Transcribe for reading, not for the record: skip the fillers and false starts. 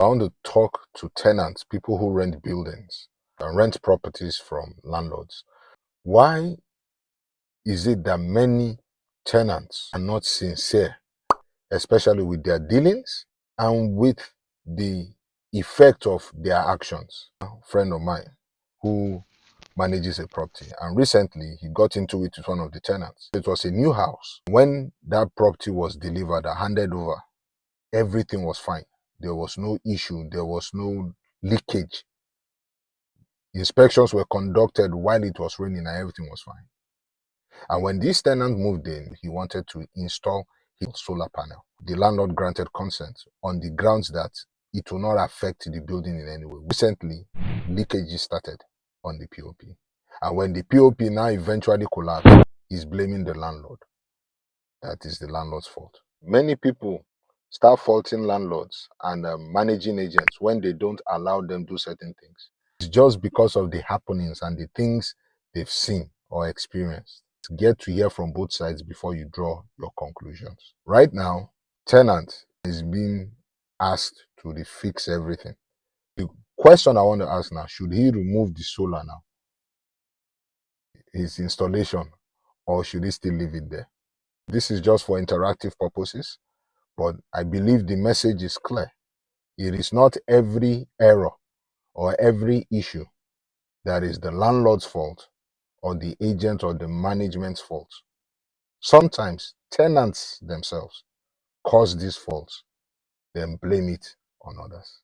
I want to talk to tenants, people who rent buildings and rent properties from landlords. Why is it that many tenants are not sincere, especially with their dealings and with the effect of their actions? A friend of mine who manages a property, and recently he got into it with one of the tenants. It was a new house. When that property was delivered and handed over, everything was fine. There was no issue. There was no leakage. Inspections were conducted while it was raining and everything was fine. And when this tenant moved in, he wanted to install his solar panel. The landlord granted consent on the grounds that it will not affect the building in any way. Recently, leakages started on the POP. And when the POP now eventually collapsed, he's blaming the landlord. That is the landlord's fault. Many people start faulting landlords and managing agents when they don't allow them do certain things. It's just because of the happenings and the things they've seen or experienced. Get to hear from both sides before you draw your conclusions. Right now, tenant is being asked to fix everything. The question I want to ask now, should he remove the solar now, his installation, or should he still leave it there? This is just for interactive purposes, but I believe the message is clear. It is not every error or every issue that is the landlord's fault or the agent or the management's fault. Sometimes tenants themselves cause these faults, then blame it on others.